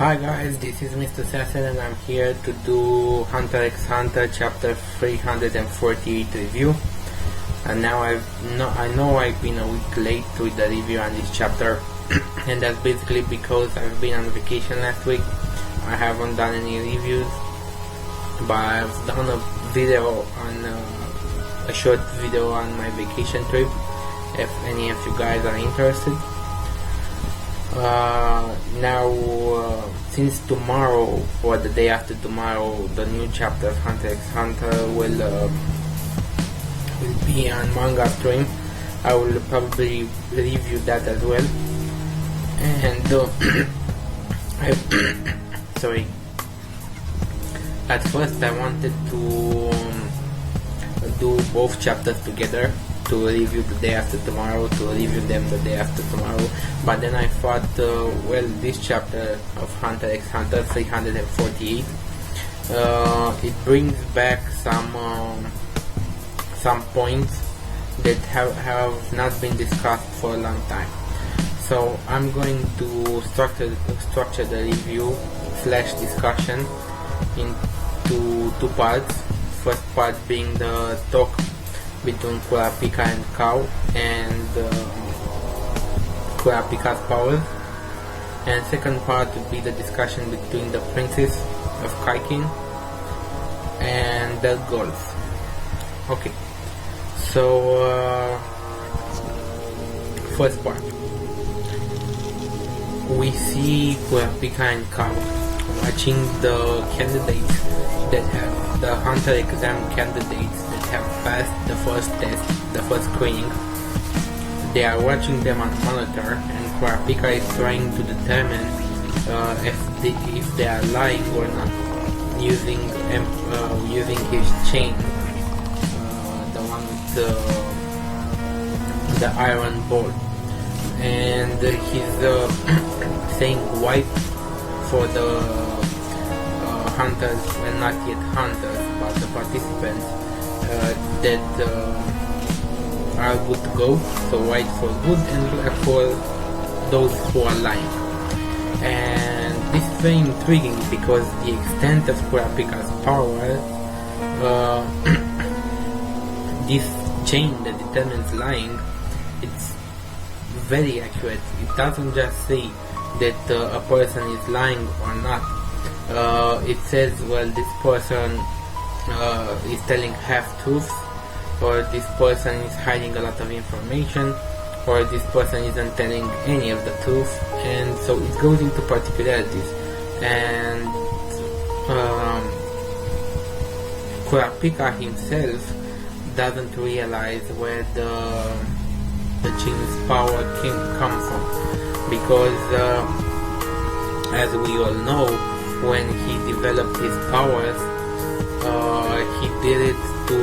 Hi guys, this is Mr. Sasser and I'm here to do Hunter x Hunter chapter 348 review. And now I know I've been a week late with the review on this chapter and that's basically because I've been on vacation last week. I haven't done any reviews, but I've done a video on a short video on my vacation trip if any of you guys are interested. Since tomorrow or the day after tomorrow the new chapter of Hunter x Hunter will be on manga stream, I will probably review that as well. And sorry, at first I wanted to do both chapters together, to review the day after tomorrow, to review them the day after tomorrow, but then I thought, well, this chapter of Hunter x Hunter 348, it brings back some points that have not been discussed for a long time. So I'm going to structure the review / discussion into two parts. First part being the talk between Kurapika and Kao and Kurapika's powers, and second part would be the discussion between the princess of Kaikin and the goals. Okay, so first part, we see Kurapika and Kao watching the candidates that have the Hunter exam candidates that have passed the first test, the first screening. They are watching them on monitor, and Kurapika is trying to determine if they are lying or not, using his chain, the one with the iron board, and he's saying wipe for the hunters, and not yet hunters, but the participants that are good to go. So white for good and black for those who are lying. And this is very intriguing because the extent of Kurapika's power, this chain that determines lying, it's very accurate. It doesn't just say that a person is lying or not. It says, well, this person is telling half-truths, or this person is hiding a lot of information, or this person isn't telling any of the truth, and so it goes into particularities. And Kurapika himself doesn't realize where the chain's power can come from, because as we all know, when he developed his powers, he did it to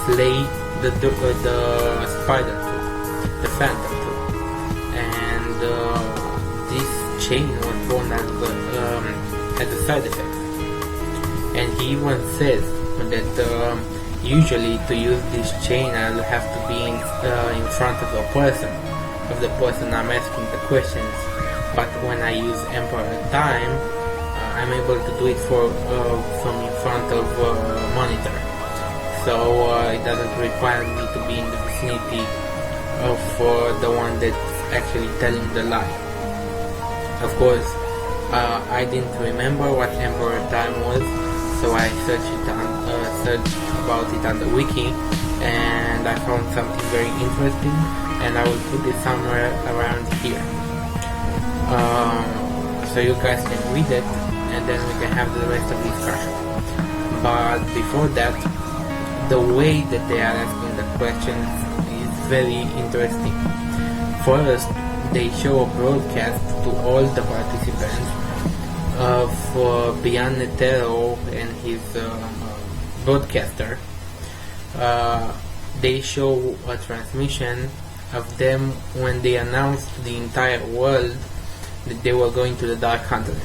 slay the spider too, the phantom too, and this chain was born as a side effect. And he even says that usually to use this chain I'll have to be in front of the person I'm asking the questions. But when I use Emperor Time, I'm able to do it from in front of a monitor. So it doesn't require me to be in the vicinity of the one that's actually telling the lie. Of course, I didn't remember what Emperor Time was, so I searched about it on the wiki, and I found something very interesting, and I will put it somewhere around here. So you guys can read it, and then we can have the rest of the discussion. But before that, the way that they are asking the questions is very interesting. First, they show a broadcast to all the participants of Beyond Netero and his broadcaster. They show a transmission of them when they announced to the entire world that they were going to the Dark Continent.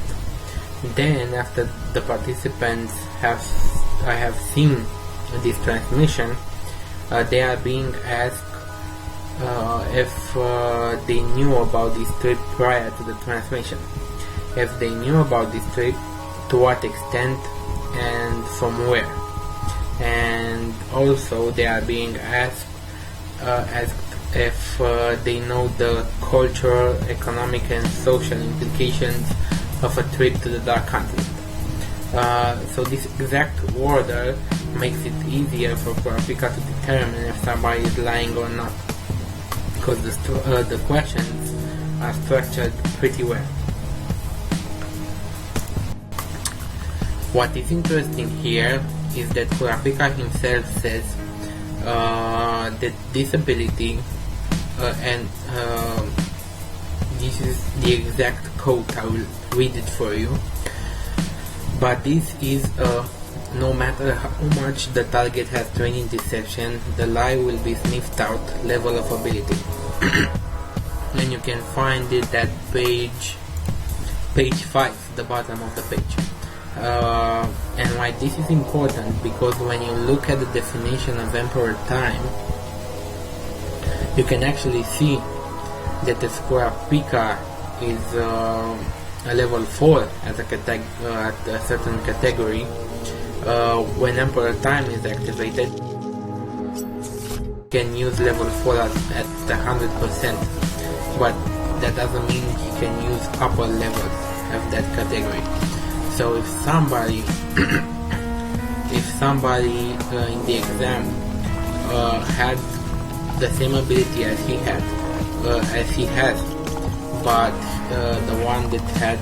Then, after the participants have seen this transmission, they are being asked if they knew about this trip prior to the transmission. if they knew about this trip, to what extent, and from where. And also they are being asked if they know the cultural, economic and social implications of a trip to the Dark Continent. So this exact order makes it easier for Kurapika to determine if somebody is lying or not, because the questions are structured pretty well. What is interesting here is that Kurapika himself says that this ability, and this is the exact quote, I will read it for you, but this is no matter how much the target has training deception, the lie will be sniffed out level of ability. And you can find it at page 5, the bottom of the page. And why this is important, because when you look at the definition of Emperor Time, you can actually see that the Kurapika is a level 4 as at a certain category. When Emperor Time is activated, you can use level 4 at 100%, but that doesn't mean you can use upper levels of that category. So if somebody in the exam had the same ability as he has, but the one that had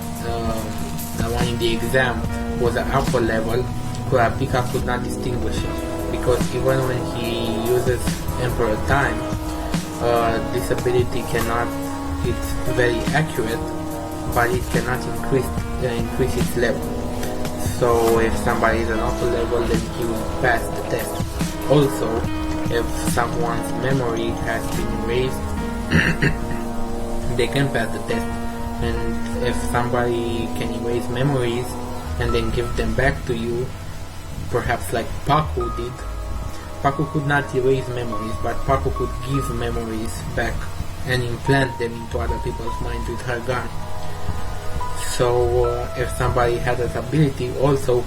the one in the exam was an upper level, Kurapika could not distinguish it, because even when he uses Emperor Time, this ability cannot, it's very accurate, but it cannot increase its level. So if somebody is an upper level, then he will pass the test. Also, if someone's memory has been erased, they can pass the test. And if somebody can erase memories and then give them back to you, perhaps like Paku did. Paku could not erase memories, but Paku could give memories back and implant them into other people's minds with her gun. So if somebody had that ability, also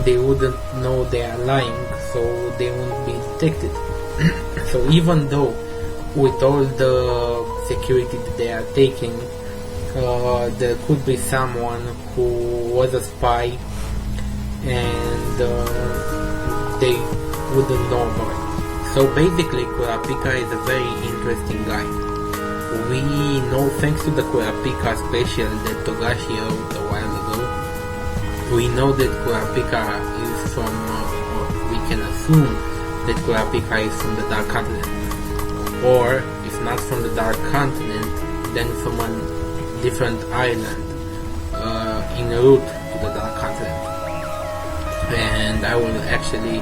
they wouldn't know they are lying, so they won't be detected. So even though with all the security that they are taking, there could be someone who was a spy and they wouldn't know about it. So basically Kurapika is a very interesting guy. We know, thanks to the Kurapika special that Togashi wrote a while ago, we know that Kurapika is from, or we can assume that Kurapika is from the Dark Continent. Or, if not from the Dark Continent, then from a different island en route to the Dark Continent. And I will actually,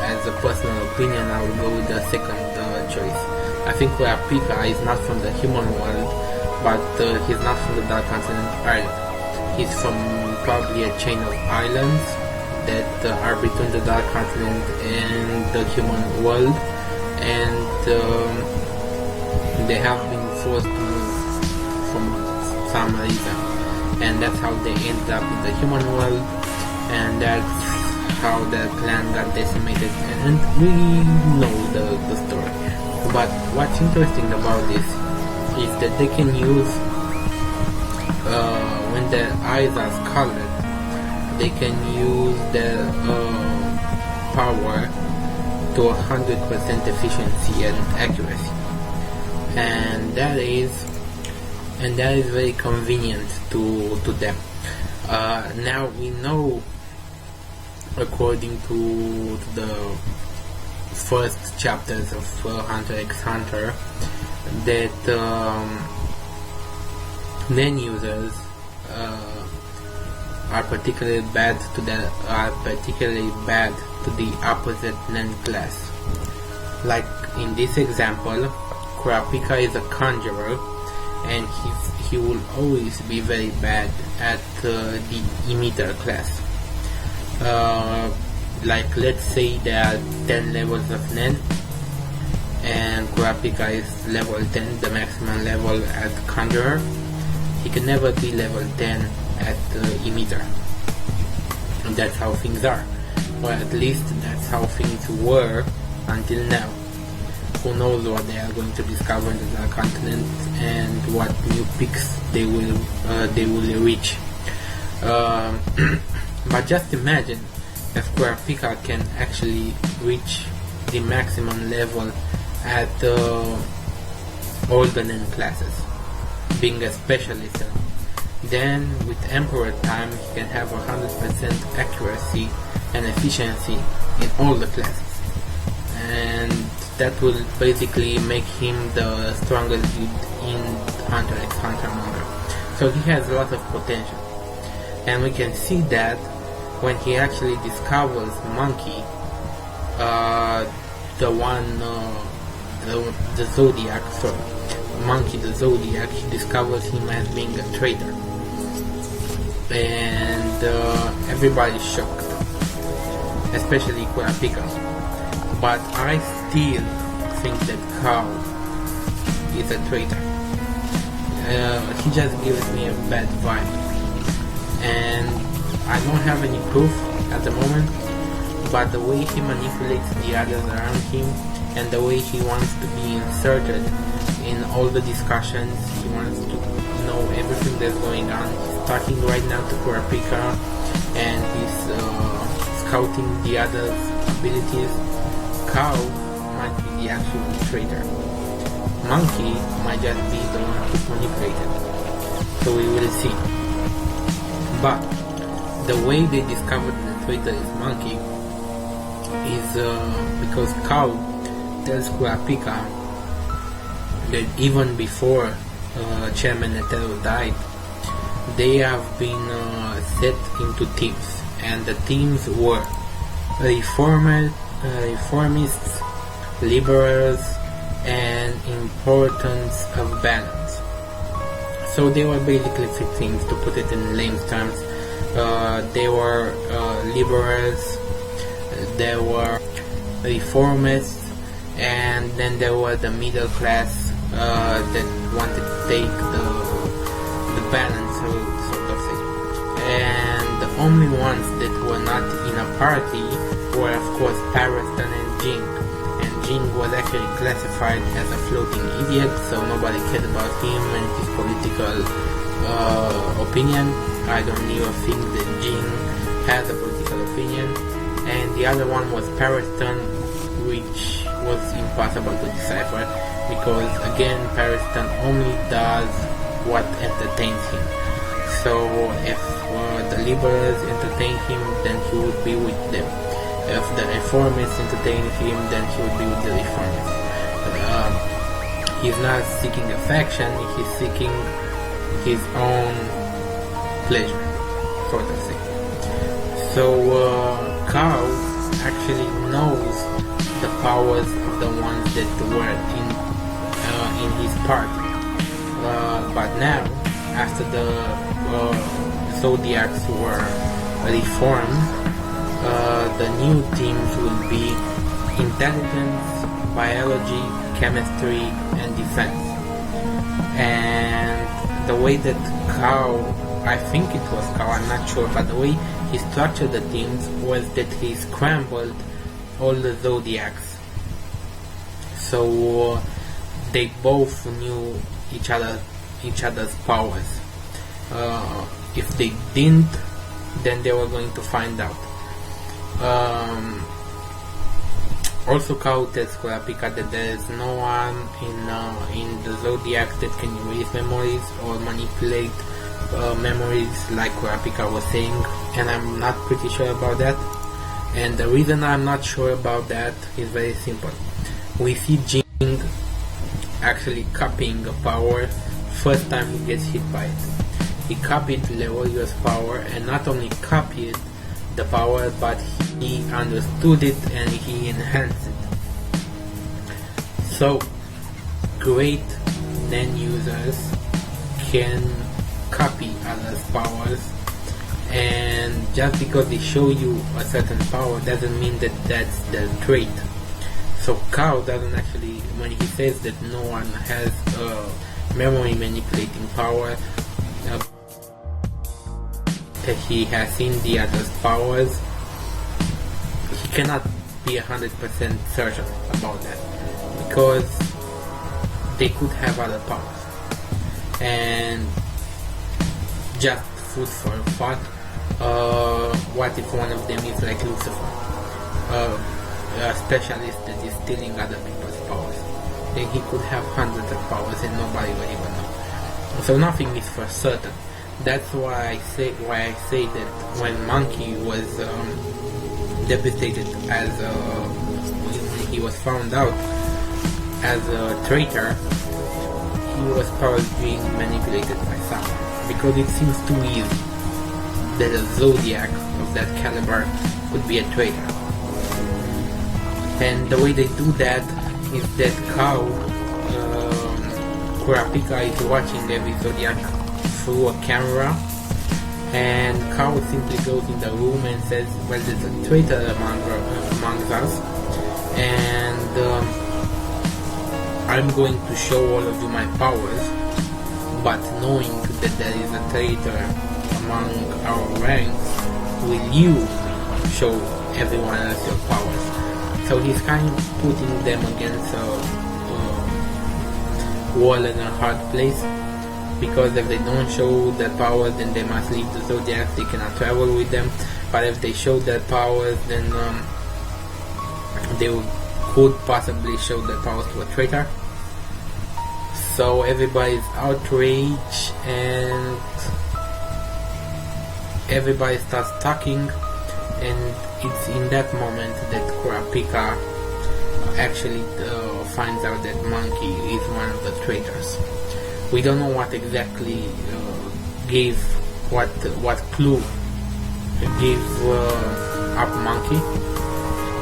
as a personal opinion, I will go with the second choice. I think Kurapika is not from the human world, but he's not from the Dark Continent either. He's from probably a chain of islands that are between the Dark Continent and the human world, and they have been forced to move from some reason, and that's how they ended up in the human world, and that's how the clan got decimated, and we know the story. But what's interesting about this is that they can use, when their eyes are scalded, they can use their power to 100% efficiency and accuracy, and that is very convenient to them. Now we know, according to the first chapters of Hunter x Hunter, that Nen users are particularly bad to the opposite Nen class. Like in this example, Kurapika is a conjurer, and he will always be very bad at the emitter class. Like, let's say there are 10 levels of Nen, and Kurapika is level 10, the maximum level as conjurer. he can never be level 10 at emitter. And that's how things are, or at least that's how things were until now. Who knows what they are going to discover in the continent and what new peaks they will reach. But just imagine if Kurapika can actually reach the maximum level at all the NEN classes, being a specialist. Then with Emperor time he can have 100% accuracy and efficiency in all the classes, and that will basically make him the strongest dude in Hunter x Hunter manga. So he has a lot of potential, and we can see that when he actually discovers Monkey, the Zodiac, Monkey the Zodiac, he discovers him as being a traitor, and everybody's shocked, especially Kurapika. But I still think that Kao is a traitor. He just gives me a bad vibe, and I don't have any proof at the moment, but the way he manipulates the others around him and the way he wants to be inserted in all the discussions, he wants to know everything that's going on. He's talking right now to Kurapika and he's scouting the others' abilities. Kao might be the actual traitor. Monkey might just be the one who's manipulated. So we will see. But the way they discovered the traitor is Monkey is because Kao tells Kurapika that even before Chairman Netero died, they have been set into teams, and the teams were reformists, liberals, and importance of balance. So they were basically three things, to put it in layman's terms. They were liberals, there were reformists, and then there were the middle class that wanted to take the balance route, so to say. And the only ones that were not in a party were of course Parastan and Jing. And Jing was actually classified as a floating idiot, so nobody cared about him and his political opinion. I don't even think that Jing has a political opinion. And the other one was Parastan, which was impossible to decipher, because again Parastan only does what entertains him. So if the liberals entertain him, then he would be with them. If the reformists entertain him, then he would be with the reformists. He's not seeking a faction, he's seeking his own pleasure, sort of thing. So Kao actually knows the powers of the ones that were in his party. But now, after the Zodiacs were reformed, the new teams will be intelligence, biology, chemistry, and defense. And the way that Kao, I think it was Kao, I'm not sure, but the way he structured the teams was that he scrambled all the Zodiacs. So they both knew each other's powers. If they didn't, then they were going to find out. Also, Kao tells Kurapika that there is no one in the Zodiac that can erase memories or manipulate memories like Kurapika was saying, and I'm not pretty sure about that. And the reason I'm not sure about that is very simple. We see Jing actually copying a power first time he gets hit by it. He copied Leolio's power, and not only copied the power, but he understood it and he enhanced it. So great NEN users can copy others' powers, and just because they show you a certain power doesn't mean that that's the trait. So Kao doesn't actually, when he says that no one has memory manipulating power, he has seen the other's powers, he cannot be 100% certain about that, because they could have other powers. And just food for thought, what if one of them is like Lucifer, a specialist that is stealing other people's powers? Then he could have hundreds of powers and nobody will even know. So nothing is for certain. That's why I say that when Monkey was devastated as when he was found out as a traitor, he was probably being manipulated by someone, because it seems too easy that a Zodiac of that caliber could be a traitor. And the way they do that is that Cow, Kurapika is watching every Zodiac through a camera, and Cow simply goes in the room and says, well, there's a traitor among us, and I'm going to show all of you my powers, but knowing that there is a traitor among our ranks, will you show everyone else your powers? So he's kind of putting them against a wall in a hard place, because if they don't show their powers, then they must leave the Zodiacs, they cannot travel with them. But if they show their powers, then they could possibly show their powers to a traitor. So everybody's outraged and everybody starts talking, and it's in that moment that Kurapika actually finds out that Monkey is one of the traitors. We don't know what exactly gave what clue gave up Monkey,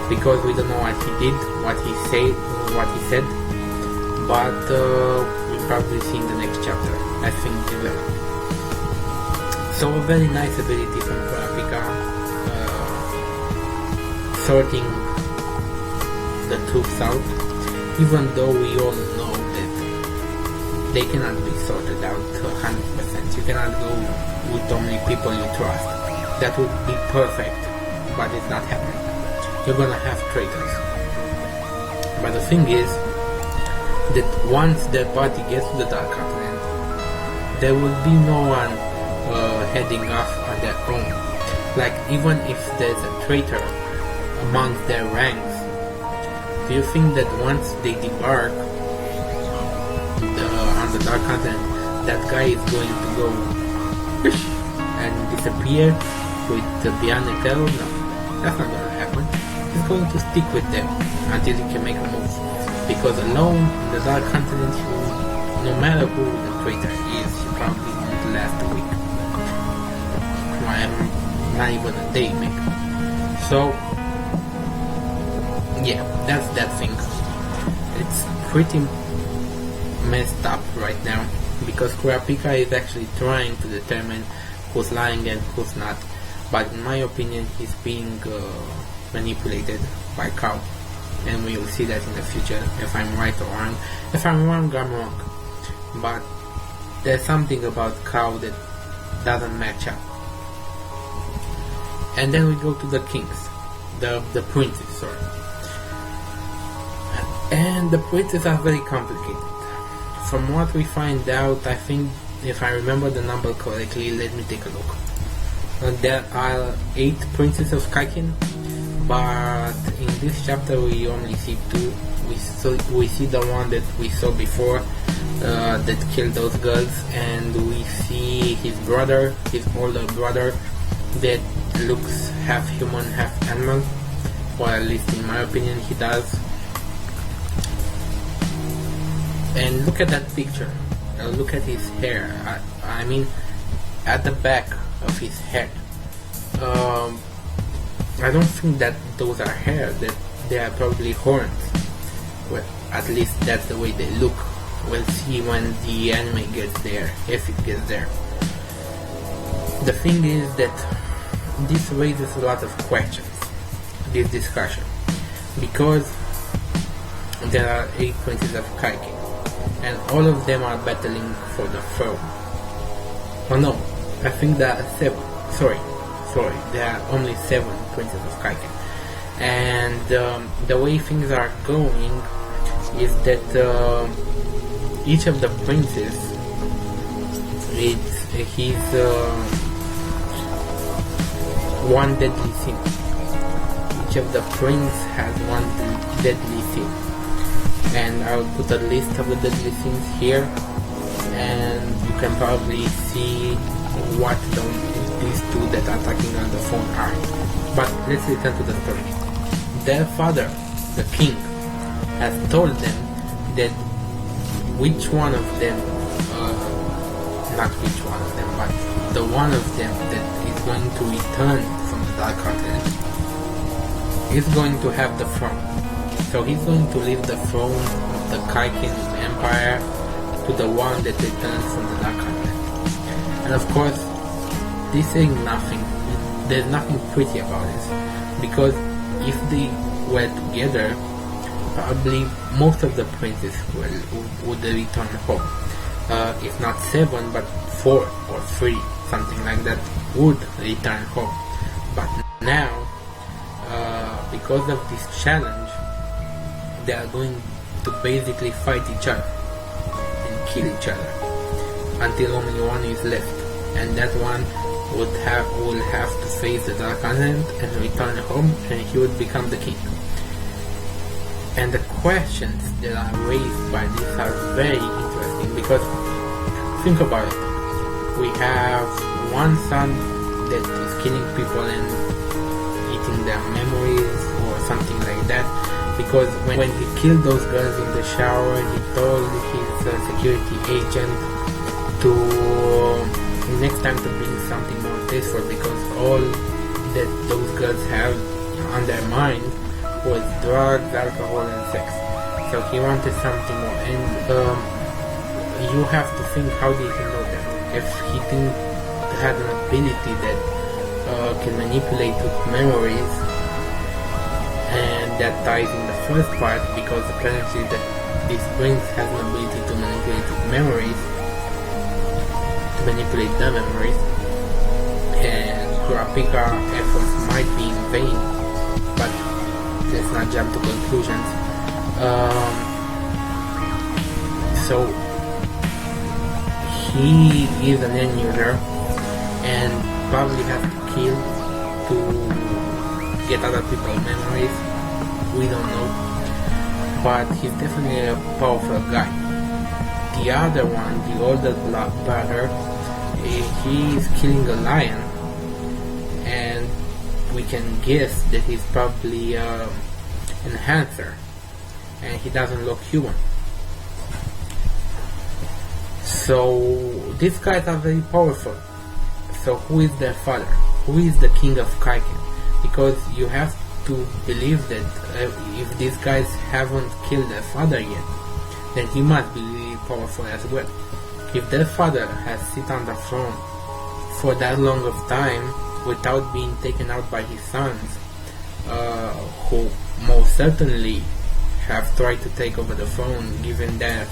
because we don't know what he did, what he said, but we'll probably see in the next chapter, I think. So a very nice ability from Kurapika, sorting the truths out, even though we all know that they cannot be sorted out 100%. You cannot go with only people you trust. That would be perfect, but it's not happening. You're gonna have traitors. But the thing is that once the party gets to the Dark Continent, there will be no one heading off on their own. Like, even if there's a traitor amongst their ranks, do you think that once they debark on the Dark Continent, that guy is going to go and disappear with the Beyond Eternal? No, that's not going to happen. He's going to stick with them until he can make a move, because alone in the Dark Continent, no matter who the traitor is, he probably won't last a week, not even a day maybe. So yeah, that's that thing. It's pretty messed up right now, because Kurapika is actually trying to determine who's lying and who's not, but in my opinion he's being manipulated by Cow, and we will see that in the future, if I'm right or wrong. If I'm wrong, I'm wrong, but there's something about Cow that doesn't match up. And then we go to the kings, the princes, sorry. And the princes are very complicated. From what we find out, I think, if I remember the number correctly, let me take a look. There are 8 princes of Kaikin, but in this chapter we only see 2. We see the one that we saw before, that killed those girls, and we see his brother, his older brother, that looks half human, half animal, or at least in my opinion he does. And look at that picture, look at his hair, I mean at the back of his head. I don't think that those are hair, that they are probably horns. Well, at least that's the way they look. We'll see when the anime gets there, if it gets there. The thing is that this raises a lot of questions, this discussion, because there are 8 princes of Kaikin, and all of them are battling for the throne. Oh no, I think there are 7. sorry, there are only 7 princes of Kaiken. And the way things are going is that each of the princes he's one deadly sin. Each of the prince has one deadly sin, and I'll put a list of the deadly sins here, and you can probably see what these two that are talking on the phone are. But let's return to the story. Their father, the king, has told them that which one of them, not which one of them, but the one of them that is going to return from the Dark Continent is going to have the throne. So he's going to leave the throne of the Kaiken Empire to the one that returns from the Dark Continent. And of course, this ain't nothing. There's nothing pretty about this, because if they were together, probably most of the princes would return home. If not 7, but 4 or 3, something like that, would return home. But now, because of this challenge, they are going to basically fight each other and kill each other until only one is left, and that one will have to face the Dark Continent and return home, and he would become the king. And the questions that are raised by this are very interesting, because think about it. We have one son that is killing people and eating their memories or something like that, because when he killed those girls in the shower, he told his security agent to next time to bring something more tasteful, because all that those girls have on their mind was drugs, alcohol and sex. So he wanted something more, and you have to think, how did he know that? If he didn't have an ability that can manipulate with memories, and that ties in the first part, because apparently that this prince has an ability to manipulate with memories, to manipulate the memories, and Kurapika efforts might be in vain, but let's not jump to conclusions. So he is an end user and probably has to kill to get other people's memories. We don't know, but he's definitely a powerful guy. The other one, the older brother, he is killing a lion, and we can guess that he's probably an enhancer, and he doesn't look human. So these guys are very powerful. So who is their father? Who is the king of Kaiken? Because you have to believe that if these guys haven't killed their father yet, then he must be really powerful as well. If their father has sit on the throne for that long of time without being taken out by his sons, who most certainly have tried to take over the throne given their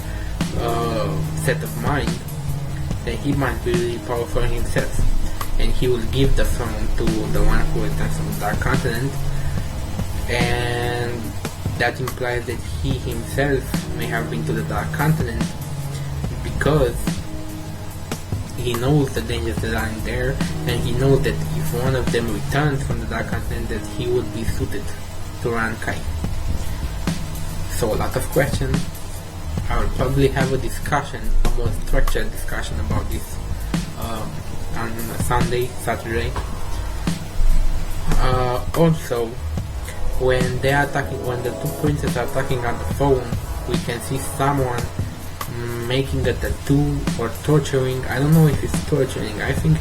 set of mind, then he must be really powerful himself, and he will give the throne to the one who returns from the Dark Continent, and that implies that he himself may have been to the Dark Continent, because he knows the dangers that are in there, and he knows that if one of them returns from the Dark Continent, that he would be suited to run Kai. So a lot of questions. I will probably have a discussion, a more structured discussion about this on Saturday. Also, when the two princes are talking on the phone, we can see someone making a tattoo or torturing. I don't know if it's torturing. I think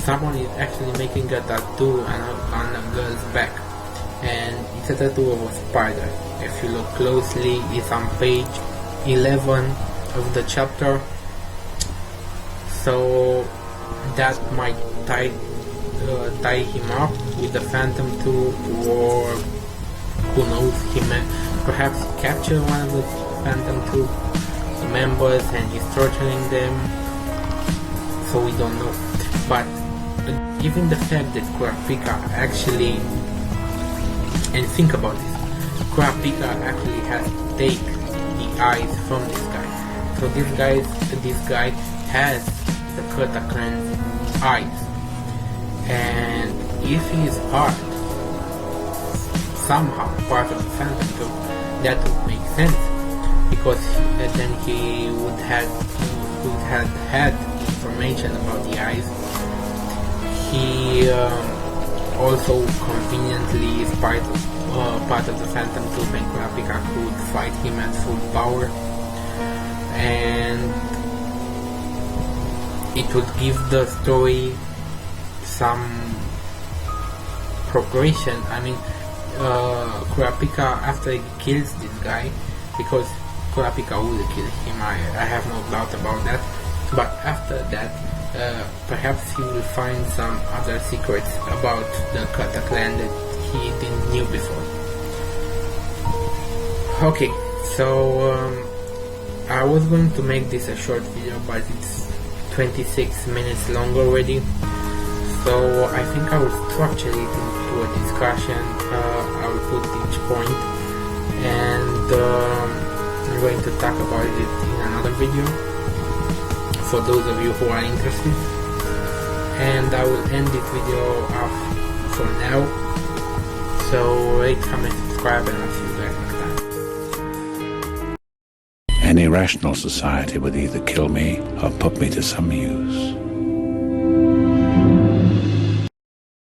someone is actually making a tattoo on a girl's back, and it's a tattoo of a spider. If you look closely, it's on page 11 of the chapter, so that might tie him up with the Phantom 2, or who knows, he may perhaps capture one of the Phantom 2 members and he's torturing them, so we don't know. But even the fact that Kurapika actually, and think about this, Kurapika actually has to take the eyes from this guy. So this guy has the Kota clan's eyes, and if he is somehow part of the Phantom Troupe, that would make sense, because then he would have had information about the eyes. He also conveniently is part of the Phantom Troupe, and Kurapika could fight him at full power, and it would give the story some progression. I mean, Kurapika, after he kills this guy, because Kurapika will kill him, I have no doubt about that, but after that, perhaps he will find some other secrets about the Kota clan that he didn't knew before. Okay, so I was going to make this a short video, but it's 26 minutes long already, so I think I will structure it into a discussion. I will put each point, and I'm going to talk about it in another video for those of you who are interested, and I will end this video off for now. So rate, comment, subscribe, and I'll see you guys next time. Any rational society would either kill me or put me to some use.